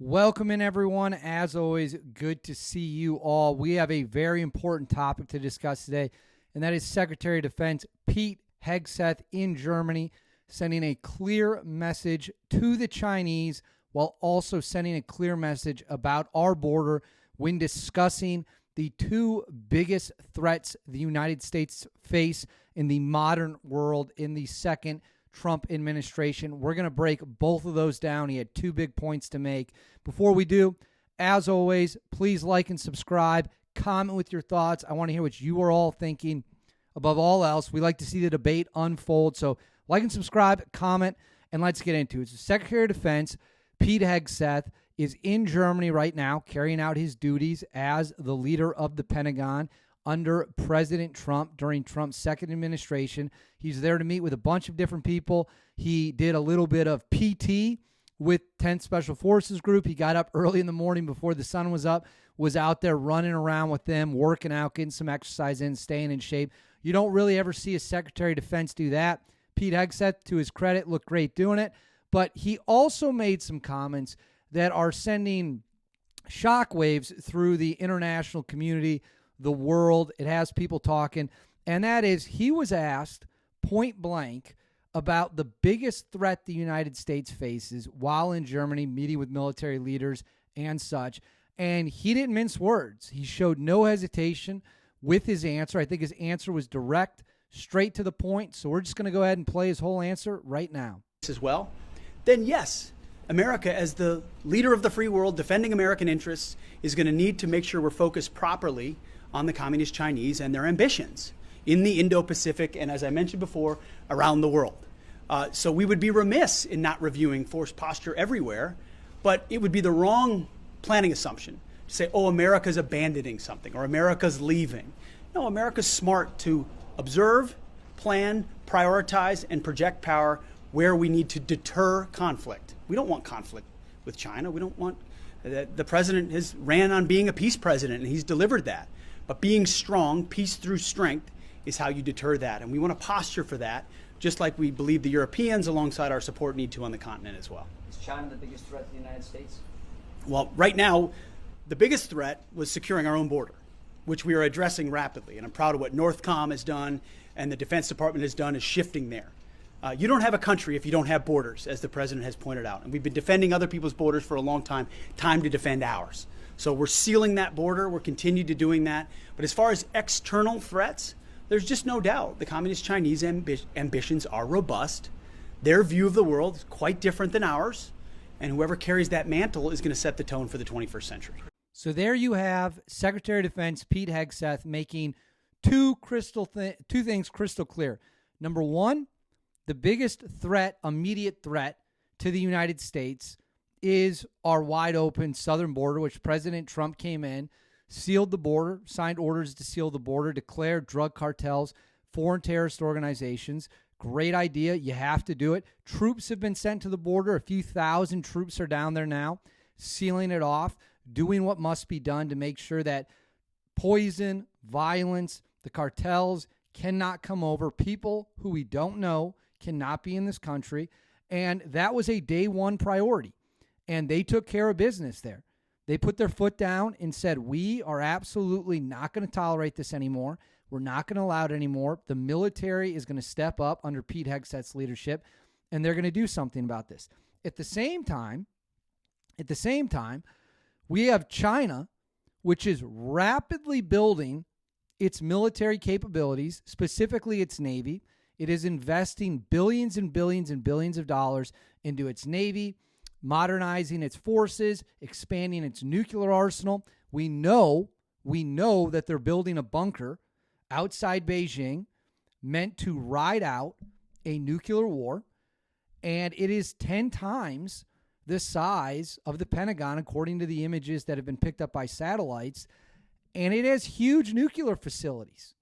Welcome in, everyone. As always, good to see you all. We have a very important topic to discuss today, and that is Secretary of Defense Pete Hegseth in Germany sending a clear message to the Chinese while also sending a clear message about our border when discussing the two biggest threats the United States face in the modern world in the second Trump administration. We're going to break both of those down. He had two big points to make. Before we do, as always, please like and subscribe. Comment with your thoughts. I want to hear what you are all thinking. Above all else, we like to see the debate unfold. So like and subscribe, comment, and let's get into it. So Secretary of Defense Pete Hegseth is in Germany right now, carrying out his duties as the leader of the Pentagon under President Trump during Trump's second administration. He's there to meet with a bunch of different people. He did a little bit of PT with 10th Special Forces Group. He got up early in the morning before the sun was up, was out there running around with them, working out, getting some exercise in, staying in shape. You don't really ever see a Secretary of Defense do that. Pete Hegseth, to his credit, looked great doing it. But he also made some comments that are sending shockwaves through the international community, the world. It has people talking. And that is, he was asked point blank about the biggest threat the United States faces while in Germany, meeting with military leaders and such. And he didn't mince words. He showed no hesitation with his answer. I think his answer was direct, straight to the point. So we're just going to go ahead and play his whole answer right now. As well, then yes, America, as the leader of the free world, defending American interests, is going to need to make sure we're focused properly on the Communist Chinese and their ambitions in the Indo-Pacific and, as I mentioned before, around the world. So we would be remiss in not reviewing force posture everywhere, but it would be the wrong planning assumption to say, oh, America's abandoning something or America's leaving. No, America's smart to observe, plan, prioritize, and project power where we need to deter conflict. We don't want conflict with China. We don't want the president has ran on being a peace president, and he's delivered that. But being strong, peace through strength, is how you deter that. And we want to posture for that, just like we believe the Europeans, alongside our support, need to on the continent as well. Is China the biggest threat to the United States? Well, right now, the biggest threat was securing our own border, which we are addressing rapidly. And I'm proud of what NORTHCOM has done and the Defense Department has done, is shifting there. You don't have a country if you don't have borders, as the president has pointed out. And we've been defending other people's borders for a long time. Time to defend ours. So we're sealing that border. We're continuing to doing that. But as far as external threats, there's just no doubt the Communist Chinese ambitions are robust. Their view of the world is quite different than ours. And whoever carries that mantle is going to set the tone for the 21st century. So there you have Secretary of Defense Pete Hegseth making two things crystal clear. Number one, the biggest threat, immediate threat to the United States is our wide open southern border, which President Trump came in, sealed the border, signed orders to seal the border, declared drug cartels, foreign terrorist organizations. Great idea. You have to do it. Troops have been sent to the border. A few thousand troops are down there now, sealing it off, doing what must be done to make sure that poison, violence, the cartels cannot come over. People who we don't know cannot be in this country. And that was a day one priority. And they took care of business there. They put their foot down and said, we are absolutely not going to tolerate this anymore. We're not going to allow it anymore. The military is going to step up under Pete Hegseth's leadership, and they're going to do something about this. At the same time, we have China, which is rapidly building its military capabilities, specifically its Navy. It is investing billions and billions and billions of dollars into its Navy, modernizing its forces, expanding its nuclear arsenal. We know that they're building a bunker outside Beijing meant to ride out a nuclear war, and it is 10 times the size of the Pentagon, according to the images that have been picked up by satellites, and it has huge nuclear facilities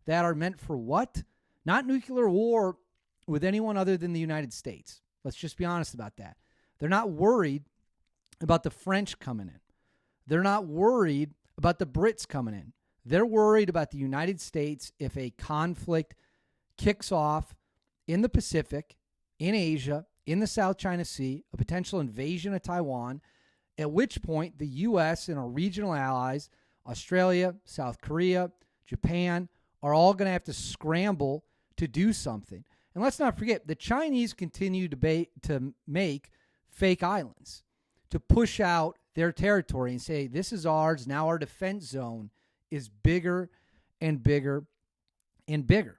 that are meant for what? Not nuclear war with anyone other than the United States. Let's just be honest about that. They're not worried about the French coming in. They're not worried about the Brits coming in. They're worried about the United States if a conflict kicks off in the Pacific, in Asia, in the South China Sea, a potential invasion of Taiwan, at which point the U.S. and our regional allies, Australia, South Korea, Japan, are all going to have to scramble to do something. And let's not forget, the Chinese continue to make fake islands, to push out their territory and say, this is ours. Now our defense zone is bigger and bigger and bigger.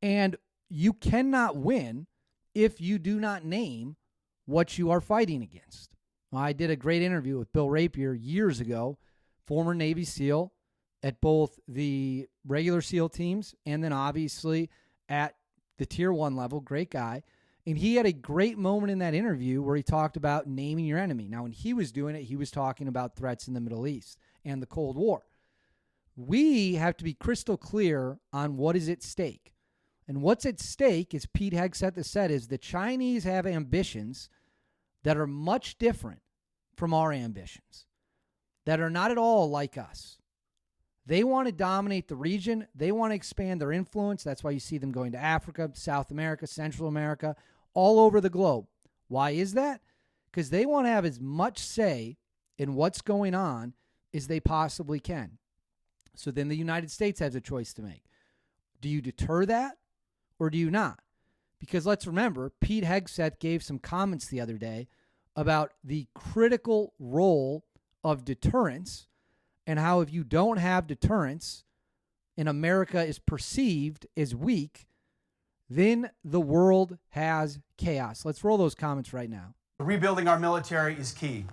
And you cannot win if you do not name what you are fighting against. I did a great interview with Bill Rapier years ago, former Navy SEAL at both the regular SEAL teams and then obviously at the Tier 1 level, great guy. And he had a great moment in that interview where he talked about naming your enemy. Now, when he was doing it, he was talking about threats in the Middle East and the Cold War. We have to be crystal clear on what is at stake. And what's at stake, as Pete Hegseth has said, is the Chinese have ambitions that are much different from our ambitions, that are not at all like us. They want to dominate the region. They want to expand their influence. That's why you see them going to Africa, South America, Central America, all over the globe. Why is that? Because they want to have as much say in what's going on as they possibly can. So then the United States has a choice to make. Do you deter that or do you not? Because let's remember, Pete Hegseth gave some comments the other day about the critical role of deterrence and how if you don't have deterrence and America is perceived as weak, then the world has chaos. Let's roll those comments right now. Rebuilding our military is key.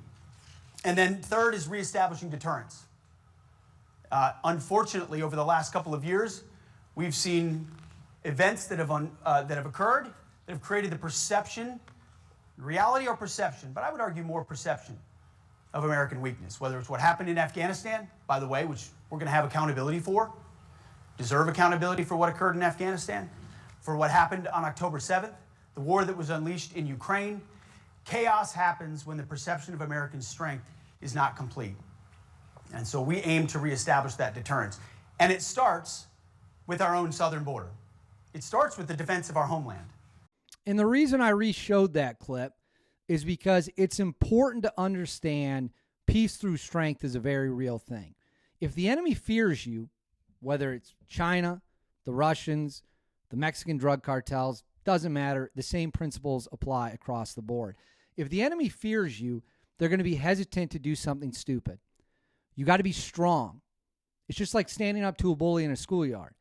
And then third is reestablishing deterrence. Unfortunately, over the last couple of years, we've seen events that have occurred that have created the perception, reality or perception, but I would argue more perception of American weakness, whether it's what happened in Afghanistan, by the way, which we're going to have accountability for, deserve accountability for what occurred in Afghanistan, for what happened on October 7th, the war that was unleashed in Ukraine. Chaos happens when the perception of American strength is not complete. And so we aim to reestablish that deterrence. And it starts with our own southern border. It starts with the defense of our homeland. And the reason I re-showed that clip is because it's important to understand peace through strength is a very real thing. If the enemy fears you, whether it's China, the Russians, the Mexican drug cartels, doesn't matter. The same principles apply across the board. If the enemy fears you, they're going to be hesitant to do something stupid. You got to be strong. It's just like standing up to a bully in a schoolyard.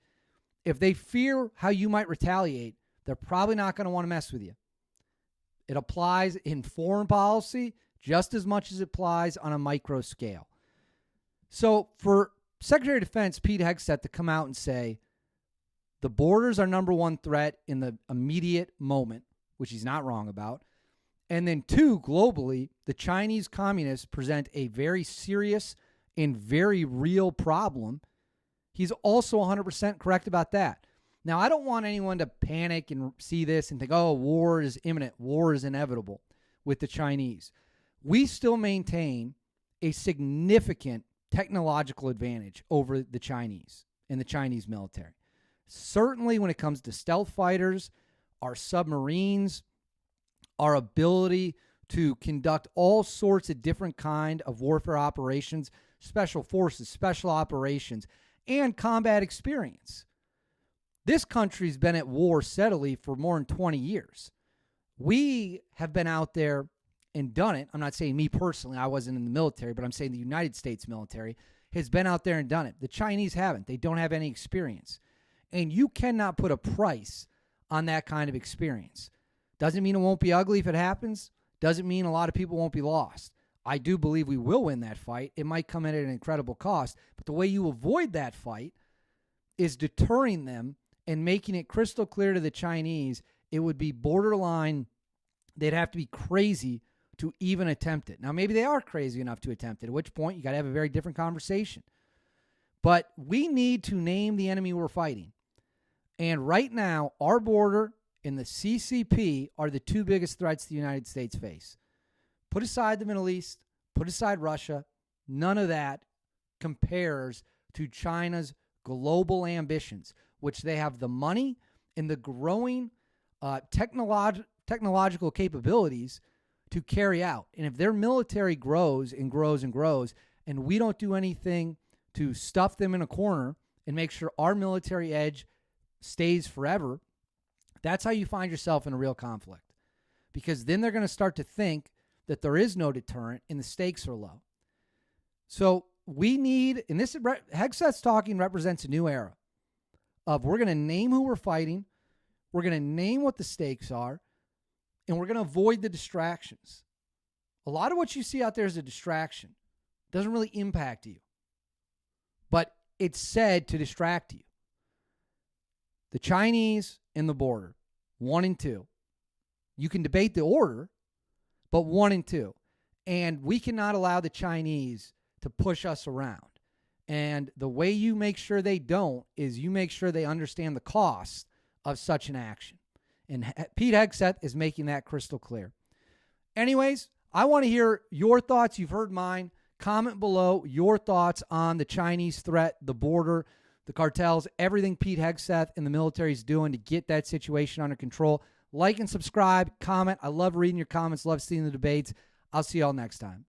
If they fear how you might retaliate, they're probably not going to want to mess with you. It applies in foreign policy just as much as it applies on a micro scale. So for Secretary of Defense Pete Hegseth to come out and say the borders are number one threat in the immediate moment, which he's not wrong about, and then two, globally, the Chinese communists present a very serious and very real problem, he's also 100% correct about that. Now, I don't want anyone to panic and see this and think, oh, war is imminent, war is inevitable with the Chinese. We still maintain a significant technological advantage over the Chinese and the Chinese military. Certainly when it comes to stealth fighters, our submarines, our ability to conduct all sorts of different kind of warfare operations, special forces, special operations, and combat experience. This country's been at war steadily for more than 20 years. We have been out there and done it. I'm not saying me personally, I wasn't in the military, but I'm saying the United States military has been out there and done it. The Chinese haven't. They don't have any experience. And you cannot put a price on that kind of experience. Doesn't mean it won't be ugly if it happens. Doesn't mean a lot of people won't be lost. I do believe we will win that fight. It might come in at an incredible cost. But the way you avoid that fight is deterring them and making it crystal clear to the Chinese it would be borderline. They'd have to be crazy to even attempt it. Now, maybe they are crazy enough to attempt it, at which point you got to have a very different conversation. But we need to name the enemy we're fighting. And right now, our border and the CCP are the two biggest threats the United States face. Put aside the Middle East, put aside Russia, none of that compares to China's global ambitions, which they have the money and the growing technological capabilities to carry out. And if their military grows and grows and grows, and we don't do anything to stuff them in a corner and make sure our military edge stays forever, that's how you find yourself in a real conflict. Because then they're going to start to think that there is no deterrent and the stakes are low. So we need, and this Hegseth's talking represents a new era of we're going to name who we're fighting, we're going to name what the stakes are, and we're going to avoid the distractions. A lot of what you see out there is a distraction. It doesn't really impact you, but it's said to distract you. The Chinese and the border, 1 and 2. You can debate the order, but 1 and 2. And we cannot allow the Chinese to push us around. And the way you make sure they don't is you make sure they understand the cost of such an action. And Pete Hegseth is making that crystal clear. Anyways, I want to hear your thoughts. You've heard mine. Comment below your thoughts on the Chinese threat, the border, the cartels, everything Pete Hegseth and the military is doing to get that situation under control. Like and subscribe, comment. I love reading your comments, love seeing the debates. I'll see y'all next time.